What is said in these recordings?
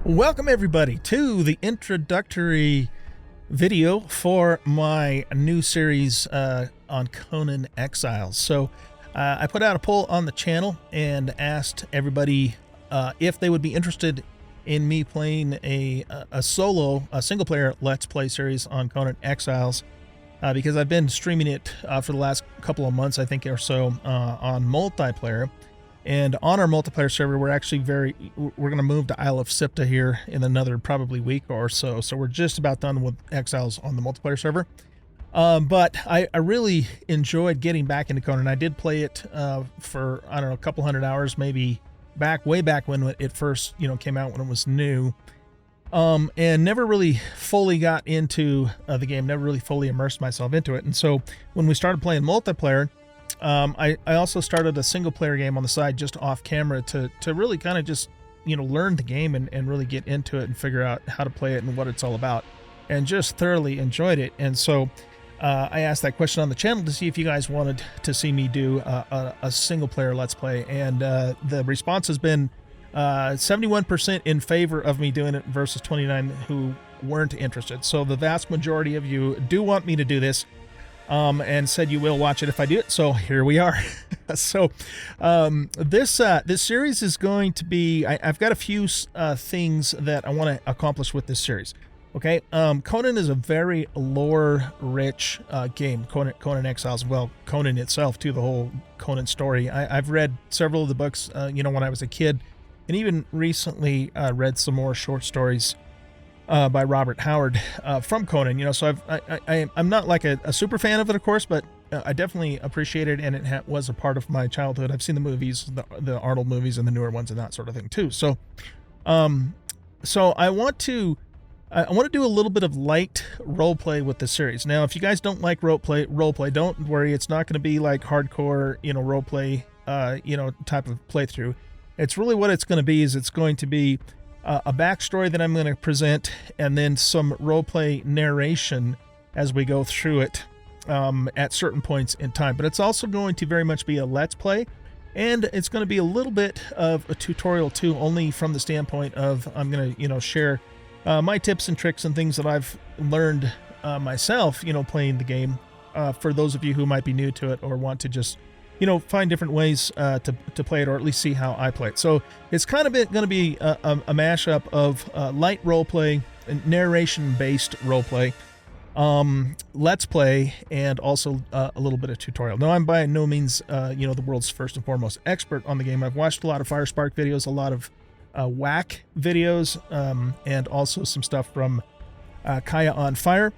Welcome everybody to the introductory video for my new series on Conan Exiles. So I put out a poll on the channel and asked everybody if they would be interested in me playing a single player Let's Play series on Conan Exiles because I've been streaming it for the last couple of months, I think, or so on Multiplayer. And on our multiplayer server, we're actually we're going to move to Isle of Sipta here in another probably week or so. So we're just about done with Exiles on the multiplayer server. But I really enjoyed getting back into Conan. I did play it for, I don't know, a couple hundred hours, maybe way back when it first, came out when it was new. And never really fully got into the game, never really fully immersed myself into it. And so when we started playing multiplayer, I also started a single player game on the side just off camera to really kind of just, learn the game and really get into it and figure out how to play it and what it's all about, and just thoroughly enjoyed it. And so I asked that question on the channel to see if you guys wanted to see me do a single player Let's Play, and the response has been 71% in favor of me doing it versus 29 who weren't interested. So the vast majority of you do want me to do this. And said you will watch it if I do it. So here we are. So this series is going to be, I've got a few things that I want to accomplish with this series. Okay, Conan is a very lore-rich game, Conan Exiles. Well, Conan itself, too, the whole Conan story. I've read several of the books, when I was a kid, and even recently read some more short stories by Robert Howard from Conan. So I'm not like a super fan of it, of course, but I definitely appreciate it, and it was a part of my childhood. I've seen the movies, the Arnold movies, and the newer ones, and that sort of thing too. So, so I want to do a little bit of light role play with this series. Now, if you guys don't like role play, don't worry. It's not going to be like hardcore, role play, type of playthrough. It's really what it's going to be. It's going to be a backstory that I'm going to present, and then some roleplay narration as we go through it at certain points in time. But it's also going to very much be a Let's Play, and it's going to be a little bit of a tutorial too, only from the standpoint of I'm going to, share my tips and tricks and things that I've learned myself, playing the game, for those of you who might be new to it or want to just find different ways to play it, or at least see how I play it. So it's kind of going to be a mashup of light roleplay, narration-based roleplay, Let's Play, and also a little bit of tutorial. Now, I'm by no means, the world's first and foremost expert on the game. I've watched a lot of Firespark videos, a lot of whack videos, and also some stuff from Kaya on Fire.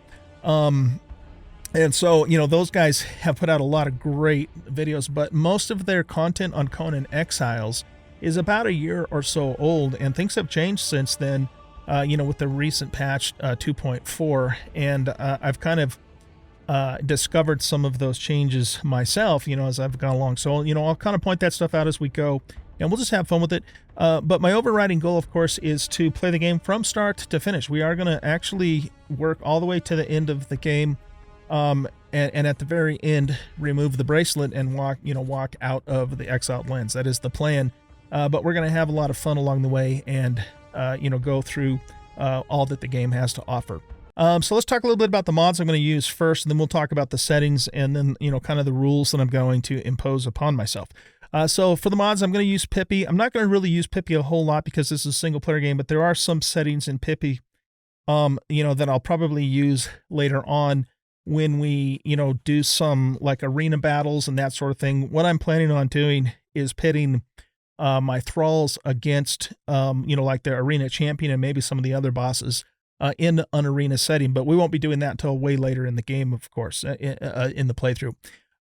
And so, those guys have put out a lot of great videos, but most of their content on Conan Exiles is about a year or so old, and things have changed since then, with the recent patch 2.4, and I've kind of discovered some of those changes myself, as I've gone along. So, I'll kind of point that stuff out as we go, and we'll just have fun with it. But my overriding goal, of course, is to play the game from start to finish. We are going to actually work all the way to the end of the game. And at the very end, remove the bracelet and walk out of the exiled lands. That is the plan. But we're going to have a lot of fun along the way, and go through all that the game has to offer. So let's talk a little bit about the mods I'm going to use first, and then we'll talk about the settings, and then kind of the rules that I'm going to impose upon myself. So for the mods, I'm going to use Pippi. I'm not going to really use Pippi a whole lot because this is a single player game, but there are some settings in Pippi, that I'll probably use later on when we, do some like arena battles and that sort of thing. What I'm planning on doing is pitting my thralls against, like the arena champion and maybe some of the other bosses in an arena setting, but we won't be doing that until way later in the game, of course, in the playthrough.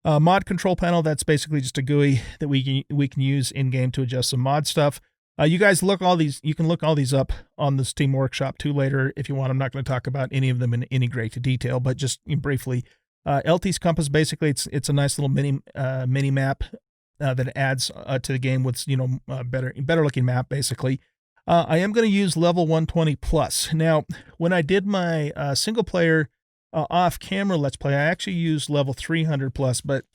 Mod control panel, that's basically just a GUI that we can use in game to adjust some mod stuff. You guys you can look all these up on the Steam Workshop too later if you want. I'm not going to talk about any of them in any great detail, but just briefly. LT's Compass, basically it's a nice little mini map that adds to the game with, better looking map, basically. I am going to use level 120 plus. Now, when I did my single player off camera Let's Play, I actually used level 300 plus, but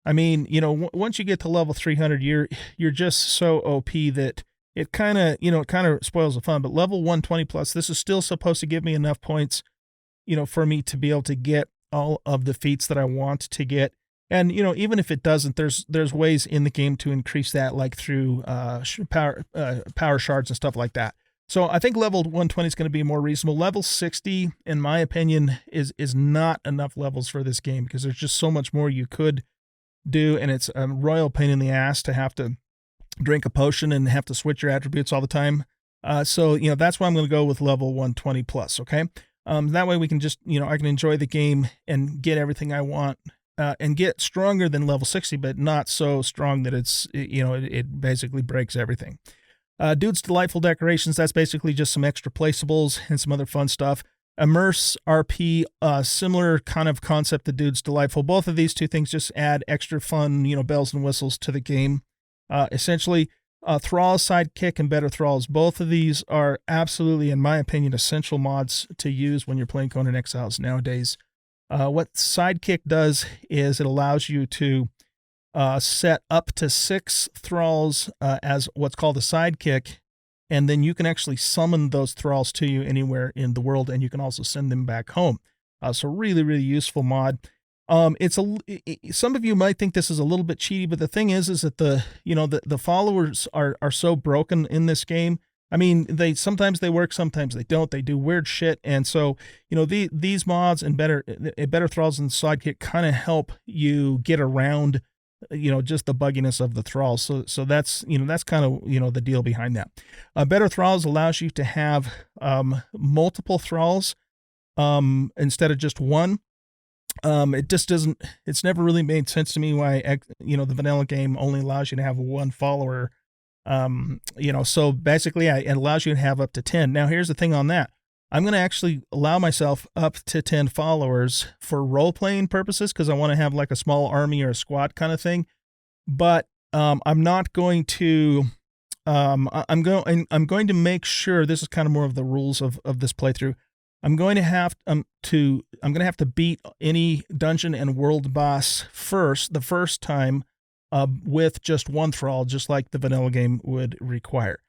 I mean, once you get to level 300, you're just so OP that it kind of, it kind of spoils the fun. But level 120 plus, this is still supposed to give me enough points, for me to be able to get all of the feats that I want to get. And, even if it doesn't, there's ways in the game to increase that, like through power shards and stuff like that. So I think level 120 is going to be more reasonable. Level 60, in my opinion, is not enough levels for this game, because there's just so much more you could do, and it's a royal pain in the ass to have to drink a potion and have to switch your attributes all the time. So that's why I'm going to go with level 120 plus. Okay. That way we can just, I can enjoy the game and get everything I want, and get stronger than level 60, but not so strong that it's, it basically breaks everything. Dude's Delightful Decorations, that's basically just some extra placeables and some other fun stuff. Immerse RP, similar kind of concept to Dude's Delightful. Both of these two things just add extra fun, bells and whistles to the game. Essentially, Thrall's Sidekick and Better Thralls. Both of these are absolutely, in my opinion, essential mods to use when you're playing Conan Exiles nowadays. What Sidekick does is it allows you to set up to 6 thralls as what's called a sidekick, and then you can actually summon those thralls to you anywhere in the world, and you can also send them back home. So really, really useful mod. Some of you might think this is a little bit cheaty, but the thing is that the followers are so broken in this game. I mean, sometimes they work, sometimes they don't. They do weird shit, and so these mods and better thralls and sidekick kind of help you get around just the bugginess of the thralls. So that's kind of the deal behind that. Better Thralls allows you to have multiple thralls instead of just one. It just doesn't. It's never really made sense to me why the vanilla game only allows you to have one follower. So basically, it allows you to have up to 10. Now, here's the thing on that. I'm going to actually allow myself up to 10 followers for role-playing purposes, because I want to have like a small army or a squad kind of thing. But I'm not going to. I'm going to make sure, this is kind of more of the rules of this playthrough. I'm going to have to beat any dungeon and world boss the first time, with just one thrall, just like the vanilla game would require.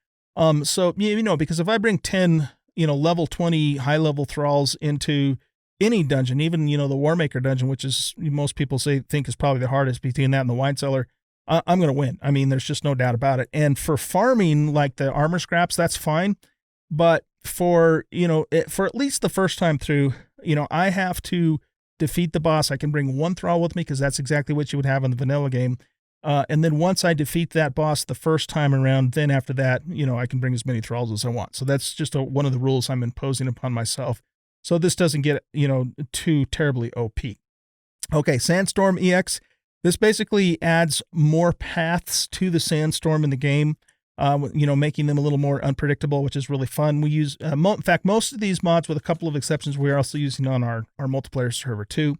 So because if I bring 10 level 20 high level thralls into any dungeon, even the Warmaker dungeon, which is most people think is probably the hardest, between that and the wine cellar, I'm going to win. I mean, there's just no doubt about it. And for farming like the armor scraps, that's fine, but for at least the first time through, I have to defeat the boss. I can bring one thrall with me, because that's exactly what you would have in the vanilla game. And then once I defeat that boss the first time around, then after that, I can bring as many thralls as I want. So that's just one of the rules I'm imposing upon myself. So this doesn't get, too terribly OP. Okay, Sandstorm EX. This basically adds more paths to the sandstorm in the game, making them a little more unpredictable, which is really fun. We use, in fact, most of these mods, with a couple of exceptions, we're also using on our multiplayer server too.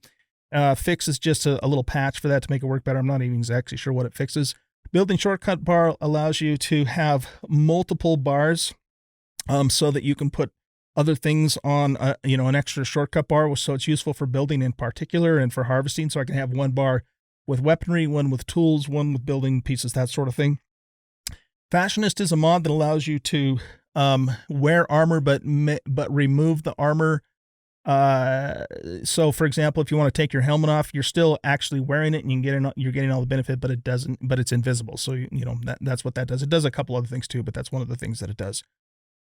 Fix is just a little patch for that to make it work better. I'm not even exactly sure what it fixes. Building shortcut bar allows you to have multiple bars, so that you can put other things on, an extra shortcut bar. So it's useful for building in particular and for harvesting. So I can have one bar with weaponry, one with tools, one with building pieces, that sort of thing. Fashionist is a mod that allows you to wear armor, but remove the armor. So for example, if you want to take your helmet off, you're still actually wearing it, and you're getting all the benefit, but it's invisible. So that's what that does. It does a couple other things too, but that's one of the things that it does.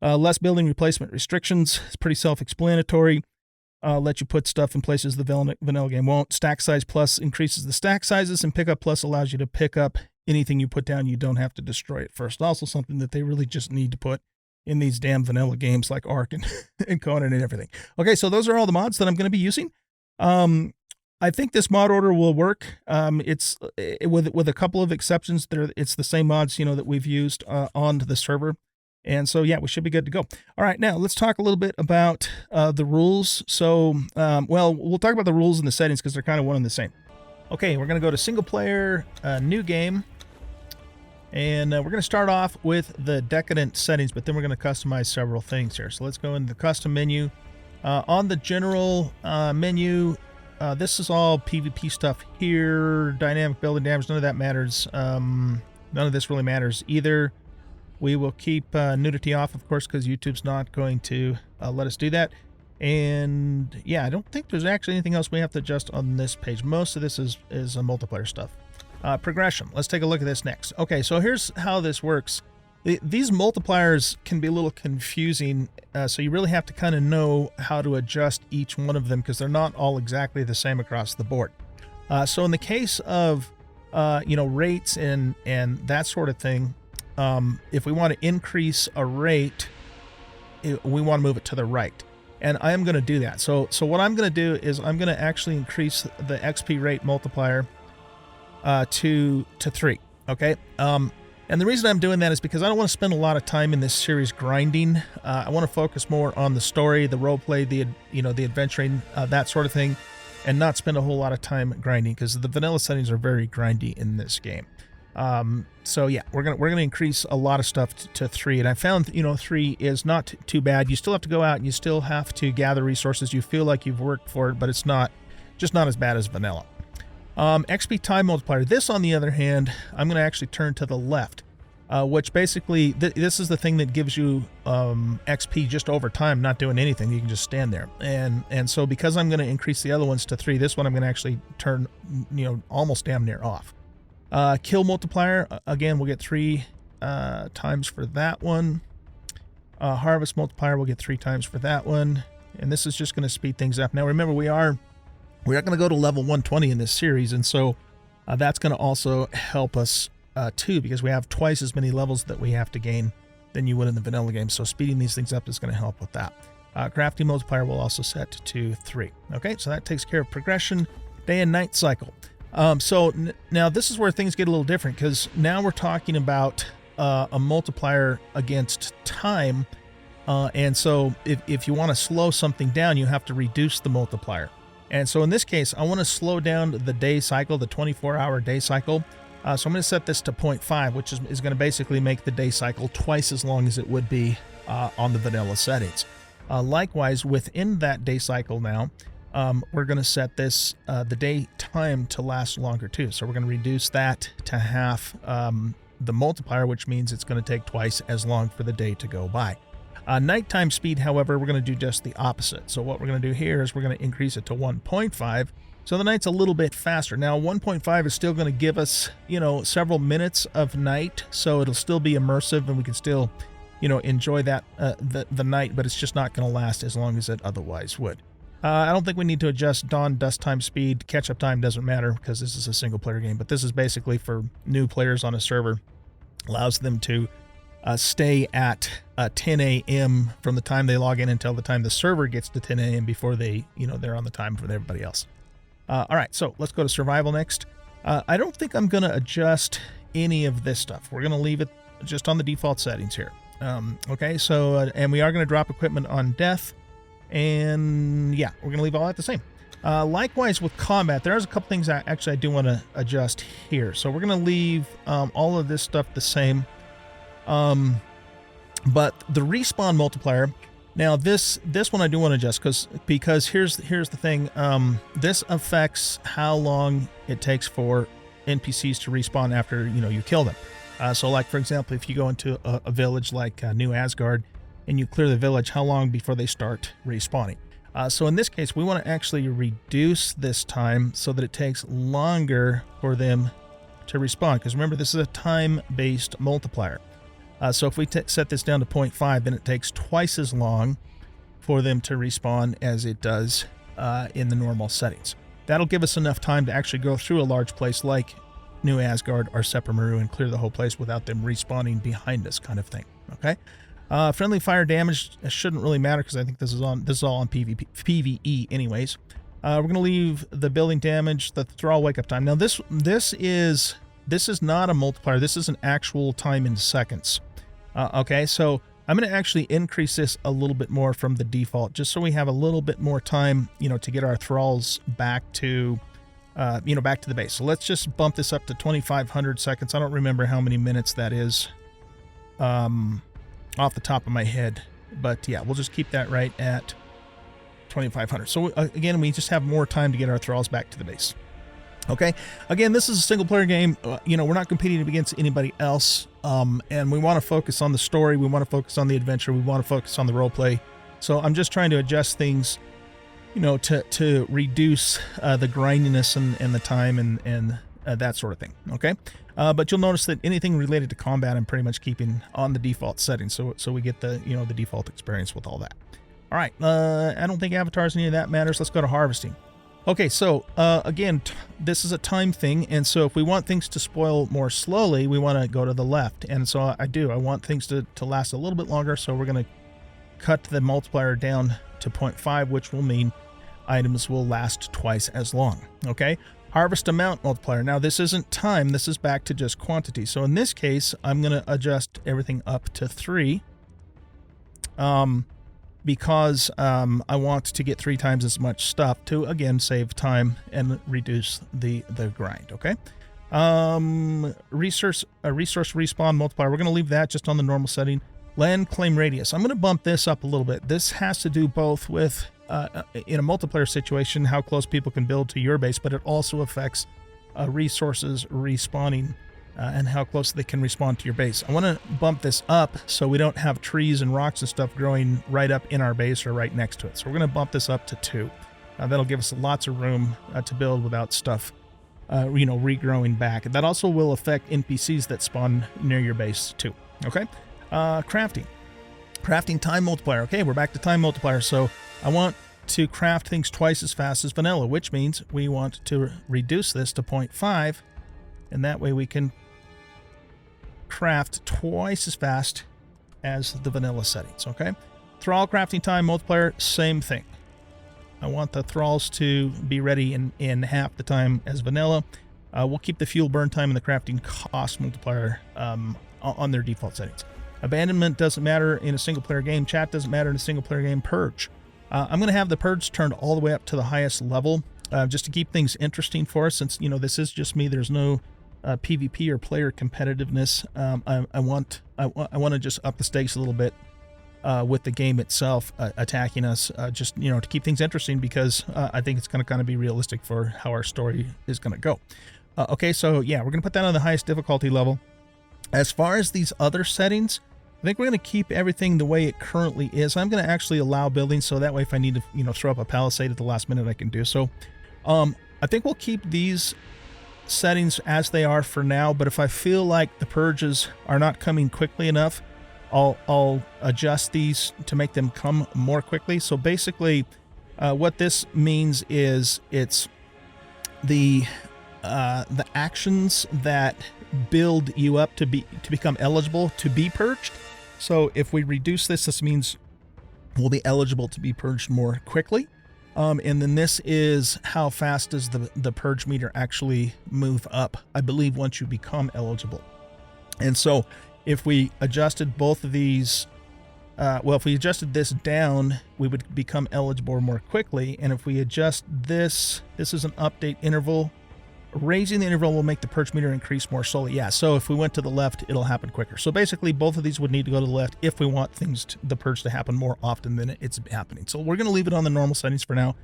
Less building replacement restrictions. It's pretty self-explanatory. Let you put stuff in places the vanilla game won't. Stack size plus increases the stack sizes, and pickup plus allows you to pick up anything you put down. You don't have to destroy it first. Also something that they really just need to put in these damn vanilla games like Ark and Conan and everything. Okay, so those are all the mods that I'm going to be using. I think this mod order will work. It's with a couple of exceptions. It's the same mods that we've used on the server. And so, yeah, we should be good to go. All right, now let's talk a little bit about the rules. So, we'll talk about the rules and the settings, because they're kind of one and the same. Okay, we're going to go to single player, new game. And we're going to start off with the decadent settings, but then we're going to customize several things here. So let's go into the custom menu. On the general menu, this is all PvP stuff here. Dynamic building damage, none of that matters. None of this really matters either. We will keep nudity off, of course, because YouTube's not going to let us do that. And yeah, I don't think there's actually anything else we have to adjust on this page. Most of this is multiplayer stuff. Progression. Let's take a look at this next. Okay, so here's how this works. These multipliers can be a little confusing, so you really have to kind of know how to adjust each one of them because they're not all exactly the same across the board. So in the case of rates and that sort of thing, if we want to increase a rate, we want to move it to the right. And I am going to do that. So what I'm going to do is I'm going to actually increase the XP rate multiplier to 3. Okay. And the reason I'm doing that is because I don't want to spend a lot of time in this series grinding. I want to focus more on the story, the roleplay, the adventuring, that sort of thing, and not spend a whole lot of time grinding because the vanilla settings are very grindy in this game. So yeah, we're gonna increase a lot of stuff to 3, and I found 3 is not too bad. You still have to go out and you still have to gather resources. You feel like you've worked for it, but it's not as bad as vanilla. XP time multiplier. This, on the other hand, I'm going to actually turn to the left, which basically this is the thing that gives you XP just over time, not doing anything. You can just stand there. And so because I'm going to increase the other ones to 3, this one I'm going to actually turn almost damn near off. Kill multiplier, again, we'll get 3 times for that one. Harvest multiplier, we'll get 3 times for that one. And this is just going to speed things up. Now remember, we're not going to go to level 120 in this series, and so that's going to also help us too, because we have twice as many levels that we have to gain than you would in the vanilla game. So speeding these things up is going to help with that. Crafting multiplier will also set to 3. Okay, so that takes care of progression, day and night cycle. So now this is where things get a little different, because now we're talking about a multiplier against time, and so if you want to slow something down, you have to reduce the multiplier. And so in this case, I want to slow down the day cycle, the 24-hour day cycle. So I'm going to set this to 0.5, which is going to basically make the day cycle twice as long as it would be on the vanilla settings. Likewise, within that day cycle now, we're going to set this, the day time, to last longer too. So we're going to reduce that to half the multiplier, which means it's going to take twice as long for the day to go by. Nighttime speed, however, we're going to do just the opposite. So what we're going to do here is we're going to increase it to 1.5. So the night's a little bit faster. Now 1.5 is still going to give us, several minutes of night. So it'll still be immersive and we can still, enjoy that, the night, but it's just not going to last as long as it otherwise would. I don't think we need to adjust dawn, dusk time, speed. Catch-up time doesn't matter because this is a single-player game. But this is basically for new players on a server. Allows them to stay at 10 a.m. from the time they log in until the time the server gets to 10 a.m. before they, they're on the time for everybody else. All right, so let's go to survival next. I don't think I'm going to adjust any of this stuff. We're going to leave it just on the default settings here. Okay, so, and we are going to drop equipment on death. And yeah, we're going to leave all that the same. Likewise with combat, there's a couple things I do want to adjust here. So we're going to leave all of this stuff the same. But the respawn multiplier, now this one I do want to adjust because here's the thing. This affects how long it takes for NPCs to respawn after you kill them. So like, for example, if you go into a village like New Asgard and you clear the village, how long before they start respawning? So in this case, we want to actually reduce this time so that it takes longer for them to respawn. Because remember, this is a time-based multiplier. So if we set this down to 0.5, then it takes twice as long for them to respawn as it does in the normal settings. That'll give us enough time to actually go through a large place like New Asgard or Sephiroth and clear the whole place without them respawning behind us, kind of thing. Okay. Friendly fire damage shouldn't really matter because I think this is all on PvE anyways. We're gonna leave the building damage, the thrall wake up time. Now this is not a multiplier. This is an actual time in seconds. Okay, so I'm going to actually increase this a little bit more from the default, just so we have a little bit more time, to get our thralls back to, back to the base. So let's just bump this up to 2,500 seconds. I don't remember how many minutes that is, off the top of my head, but yeah, we'll just keep that right at 2,500. So again, we just have more time to get our thralls back to the base. Okay, again, this is a single player game. We're not competing against anybody else. And we want to focus on the story. We want to focus on the adventure. We want to focus on the role play. So I'm just trying to adjust things, you know, to reduce the grindiness and the time and that sort of thing. Okay. But you'll notice that anything related to combat, I'm pretty much keeping on the default settings. So we get the, you know, the default experience with all that. All right. I don't think avatars, any of that matters. Let's go to harvesting. Okay, so again, this is a time thing, and so if we want things to spoil more slowly, we want to go to the left. And so I want things to last a little bit longer, so we're going to cut the multiplier down to 0.5, which will mean items will last twice as long. Okay, harvest amount multiplier. Now this isn't time, this is back to just quantity. So in this case, I'm going to adjust everything up to 3. Because I want to get 3 times as much stuff to, again, save time and reduce the grind, okay? Resource respawn multiplier, we're going to leave that just on the normal setting. Land claim radius, I'm going to bump this up a little bit. This has to do both with, in a multiplayer situation, how close people can build to your base, but it also affects resources respawning and how close they can respawn to your base. I want to bump this up so we don't have trees and rocks and stuff growing right up in our base or right next to it. So we're going to bump this up to 2. That'll give us lots of room to build without stuff, you know, regrowing back. That also will affect NPCs that spawn near your base too. Okay, crafting time multiplier. Okay, we're back to time multiplier. So I want to craft things twice as fast as vanilla, which means we want to reduce this to 0.5, and that way we can craft twice as fast as the vanilla settings. Okay, thrall crafting time multiplier, same thing. I want the thralls to be ready in half the time as vanilla. We'll keep the fuel burn time and the crafting cost multiplier on their default settings. Abandonment doesn't matter in a single player game. Chat doesn't matter in a single player game. Purge, I'm going to have the purge turned all the way up to the highest level, just to keep things interesting for us, since, you know, this is just me. There's no PvP or player competitiveness. I want to just up the stakes a little bit with the game itself attacking us, just, you know, to keep things interesting, because I think it's going to kind of be realistic for how our story is going to go. Okay, so yeah, we're going to put that on the highest difficulty level. As far as these other settings, I think we're going to keep everything the way it currently is. I'm going to actually allow building, so that way if I need to, you know, throw up a palisade at the last minute, I can do so. I think we'll keep these settings as they are for now, but if I feel like the purges are not coming quickly enough, I'll adjust these to make them come more quickly. So basically, what this means is it's the actions that build you up to become eligible to be purged. So if we reduce this, this means we'll be eligible to be purged more quickly. And then this is how fast does the purge meter actually move up, I believe, once you become eligible. And so if we adjusted both of these, well, if we adjusted this down, we would become eligible more quickly. And if we adjust this, this is an update interval. Raising the interval will make the purge meter increase more slowly. Yeah, so if we went to the left, it'll happen quicker. So basically, both of these would need to go to the left if we want the purge to happen more often than it's happening. So we're going to leave it on the normal settings for now.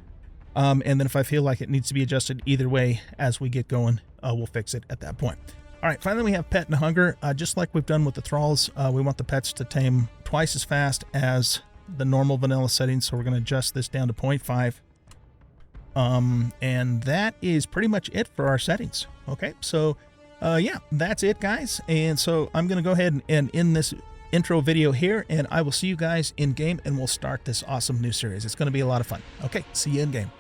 And then if I feel like it needs to be adjusted either way as we get going, we'll fix it at that point. All right, finally we have pet and hunger. Just like we've done with the thralls, we want the pets to tame twice as fast as the normal vanilla settings. So we're going to adjust this down to 0.5. And that is pretty much it for our settings. Okay, so yeah, that's it, guys. And so I'm going to go ahead and end this intro video here, and I will see you guys in game, and we'll start this awesome new series. It's going to be a lot of fun. Okay, see you in game.